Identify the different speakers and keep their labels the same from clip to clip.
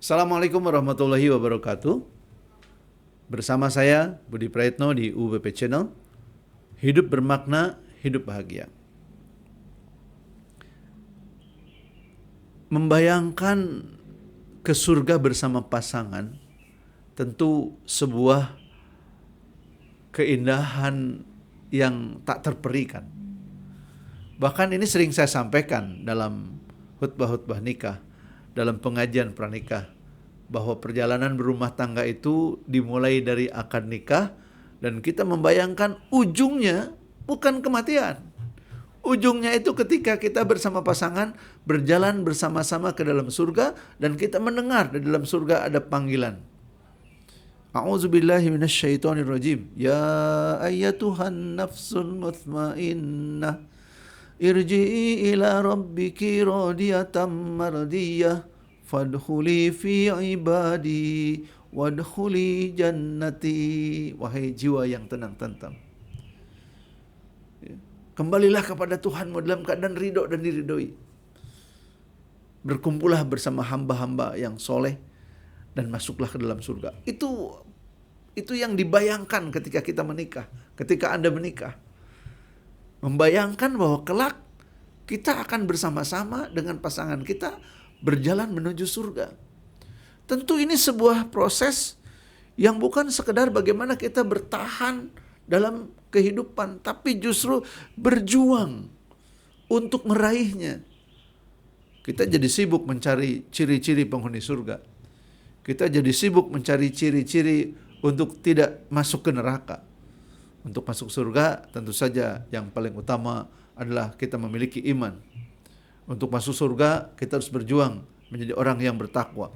Speaker 1: Assalamualaikum warahmatullahi wabarakatuh. Bersama saya Budi Praetno di UBP Channel. Hidup bermakna, hidup bahagia. Membayangkan ke surga bersama pasangan tentu sebuah keindahan yang tak terperikan. Bahkan ini sering saya sampaikan dalam khutbah-khutbah nikah, dalam pengajian pranikah, bahwa perjalanan berumah tangga itu dimulai dari akad nikah dan kita membayangkan ujungnya bukan kematian. Ujungnya itu ketika kita bersama pasangan berjalan bersama-sama ke dalam surga dan kita mendengar di dalam surga ada panggilan. A'udzubillahi minasyaitonirrajim. Ya ayyatuhan nafsul mutmainnah irji'i ila rabbiki radiyatan mardiyah fadkhuli fi ibadi wadkhuli jannati. Wahai jiwa yang tenang tentram, kembalilah kepada Tuhanmu dalam keadaan ridho dan diridhoi. Berkumpullah bersama hamba-hamba yang soleh dan masuklah ke dalam surga. Itu yang dibayangkan ketika kita menikah, ketika Anda menikah. Membayangkan bahwa kelak kita akan bersama-sama dengan pasangan kita berjalan menuju surga. Tentu ini sebuah proses yang bukan sekedar bagaimana kita bertahan dalam kehidupan, tapi justru berjuang untuk meraihnya. Kita jadi sibuk mencari ciri-ciri penghuni surga. Kita jadi sibuk mencari ciri-ciri untuk tidak masuk ke neraka. Untuk masuk surga tentu saja yang paling utama adalah kita memiliki iman. Untuk masuk surga kita harus berjuang menjadi orang yang bertakwa.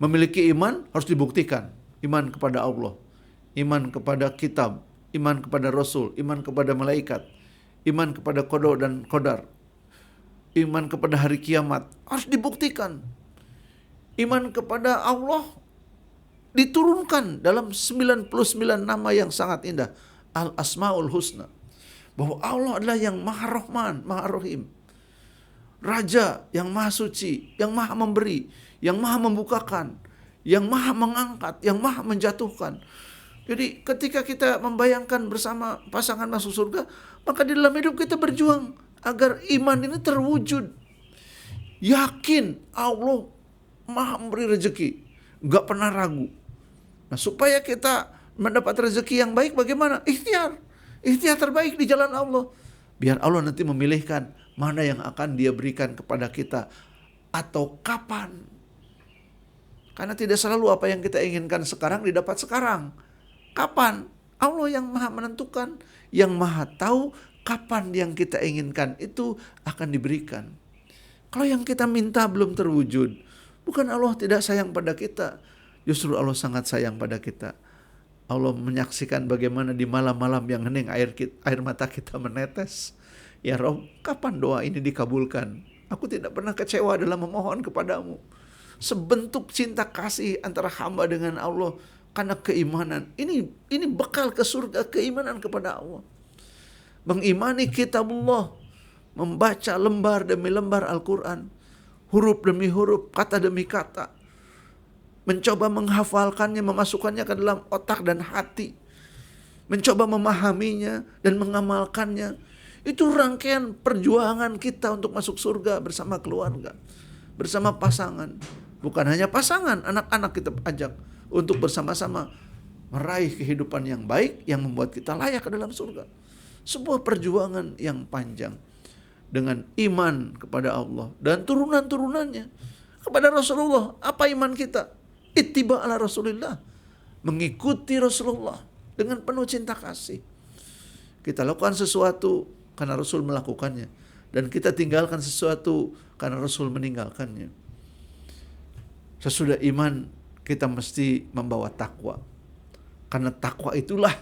Speaker 1: Memiliki iman harus dibuktikan. Iman kepada Allah, iman kepada kitab, iman kepada Rasul, iman kepada malaikat, iman kepada qada dan qadar, iman kepada hari kiamat harus dibuktikan. Iman kepada Allah diturunkan dalam 99 nama yang sangat indah, Al-Asmaul Husna. Bahwa Allah adalah yang Maha Rahman, Maha Rahim. Raja yang Maha Suci, yang Maha Memberi, yang Maha Membukakan, yang Maha Mengangkat, yang Maha Menjatuhkan. Jadi ketika kita membayangkan bersama pasangan masuk surga, maka di dalam hidup kita berjuang agar iman ini terwujud. Yakin Allah Maha memberi rezeki, gak pernah ragu. Nah, supaya kita mendapat rezeki yang baik bagaimana? Ikhtiar terbaik di jalan Allah. Biar Allah nanti memilihkan mana yang akan Dia berikan kepada kita atau kapan. Karena tidak selalu apa yang kita inginkan sekarang didapat sekarang. Kapan? Allah yang Maha menentukan, yang Maha tahu kapan yang kita inginkan itu akan diberikan. Kalau yang kita minta belum terwujud, bukan Allah tidak sayang pada kita, justru Allah sangat sayang pada kita. Allah menyaksikan bagaimana di malam-malam yang hening air mata kita menetes. Ya Rob, kapan doa ini dikabulkan? Aku tidak pernah kecewa dalam memohon kepadamu. Sebentuk cinta kasih antara hamba dengan Allah karena keimanan. Ini bekal ke surga, keimanan kepada Allah. Mengimani kitabullah, membaca lembar demi lembar Al-Quran, huruf demi huruf, kata demi kata. Mencoba menghafalkannya, memasukkannya ke dalam otak dan hati. Mencoba memahaminya dan mengamalkannya. Itu rangkaian perjuangan kita untuk masuk surga bersama keluarga, bersama pasangan. Bukan hanya pasangan, anak-anak kita ajak untuk bersama-sama meraih kehidupan yang baik yang membuat kita layak ke dalam surga. Sebuah perjuangan yang panjang dengan iman kepada Allah dan turunan-turunannya. Kepada Rasulullah, apa iman kita? Ittiba ala Rasulillah, mengikuti Rasulullah dengan penuh cinta kasih. Kita lakukan sesuatu karena Rasul melakukannya, dan kita tinggalkan sesuatu karena Rasul meninggalkannya. Sesudah iman kita mesti membawa takwa, karena takwa itulah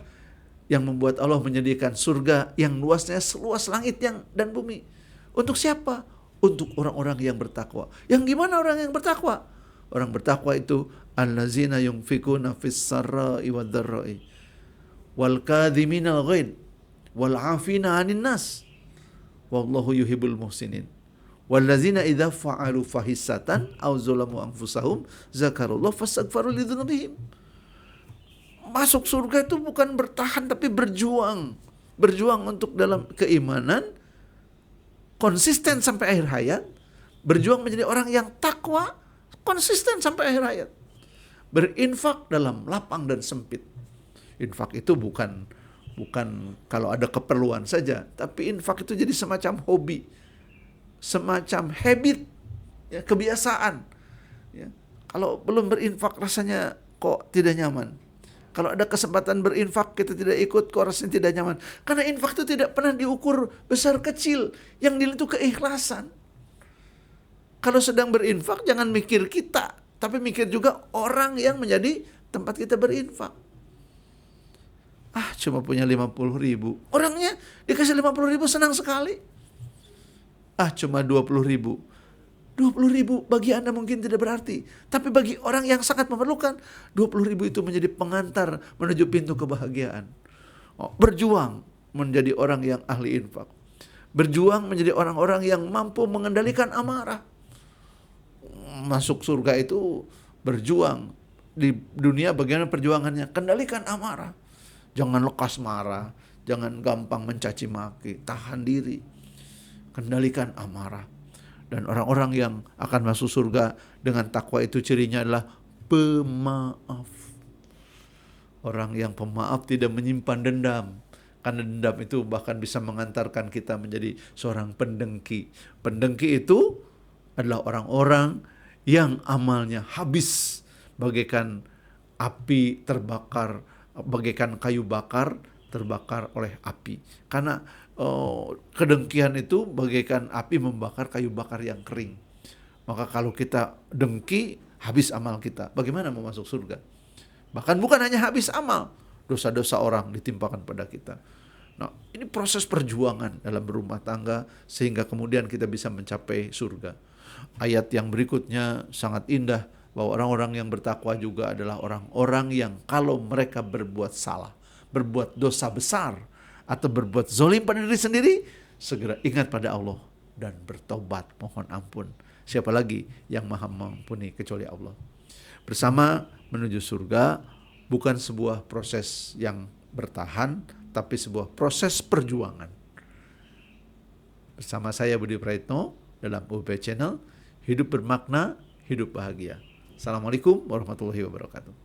Speaker 1: yang membuat Allah menyediakan surga yang luasnya seluas langit dan bumi. Untuk siapa? Untuk orang-orang yang bertakwa. Yang gimana orang yang bertakwa? Orang bertakwa itu allazina yunfikuna fis sarra'i wad dharra'i wal kadhiminal ghaid wal 'afina 'anil nas wallahu yuhibbul muhsinin. Wallazina idza fa'alu fahisatan aw zalamu anfusahum zakarullah fastaghfaru lidzunubihim. Masuk surga itu bukan bertahan tapi berjuang. Berjuang untuk dalam keimanan, konsisten sampai akhir hayat, berjuang menjadi orang yang takwa, konsisten sampai akhir hayat. Berinfak dalam lapang dan sempit. Infak itu bukan kalau ada keperluan saja, tapi infak itu jadi semacam hobi, semacam habit, ya, kebiasaan. Ya. Kalau belum berinfak rasanya kok tidak nyaman. Kalau ada kesempatan berinfak kita tidak ikut, kok rasanya tidak nyaman. Karena infak itu tidak pernah diukur besar kecil, yang dilihat itu keikhlasan. Kalau sedang berinfak jangan mikir kita, tapi mikir juga orang yang menjadi tempat kita berinfak. Cuma punya 50.000. Orangnya dikasih 50.000 senang sekali. Cuma 20.000. 20.000 bagi Anda mungkin tidak berarti. Tapi bagi orang yang sangat memerlukan, 20.000 itu menjadi pengantar menuju pintu kebahagiaan. Berjuang menjadi orang yang ahli infak. Berjuang menjadi orang-orang yang mampu mengendalikan amarah. Masuk surga itu berjuang. Di dunia bagaimana perjuangannya? Kendalikan amarah. Jangan lekas marah, jangan gampang mencaci maki, tahan diri. Kendalikan amarah. Dan orang-orang yang akan masuk surga dengan takwa itu cirinya adalah pemaaf. Orang yang pemaaf tidak menyimpan dendam. Karena dendam itu bahkan bisa mengantarkan kita menjadi seorang pendengki. Pendengki itu adalah orang-orang yang amalnya habis bagaikan api terbakar, bagaikan kayu bakar terbakar oleh api. Karena kedengkian itu bagaikan api membakar kayu bakar yang kering. Maka kalau kita dengki, habis amal kita. Bagaimana mau masuk surga? Bahkan bukan hanya habis amal, dosa-dosa orang ditimpakan pada kita. Nah, ini proses perjuangan dalam berumah tangga sehingga kemudian kita bisa mencapai surga. Ayat yang berikutnya sangat indah, bahwa orang-orang yang bertakwa juga adalah orang-orang yang kalau mereka berbuat salah, berbuat dosa besar, atau berbuat zalim pada diri sendiri, segera ingat pada Allah dan bertobat, mohon ampun. Siapa lagi yang maha mengampuni kecuali Allah. Bersama menuju surga bukan sebuah proses yang bertahan, tapi sebuah proses perjuangan. Bersama saya Budi Praitno dalam UB Channel, hidup bermakna, hidup bahagia. Assalamualaikum warahmatullahi wabarakatuh.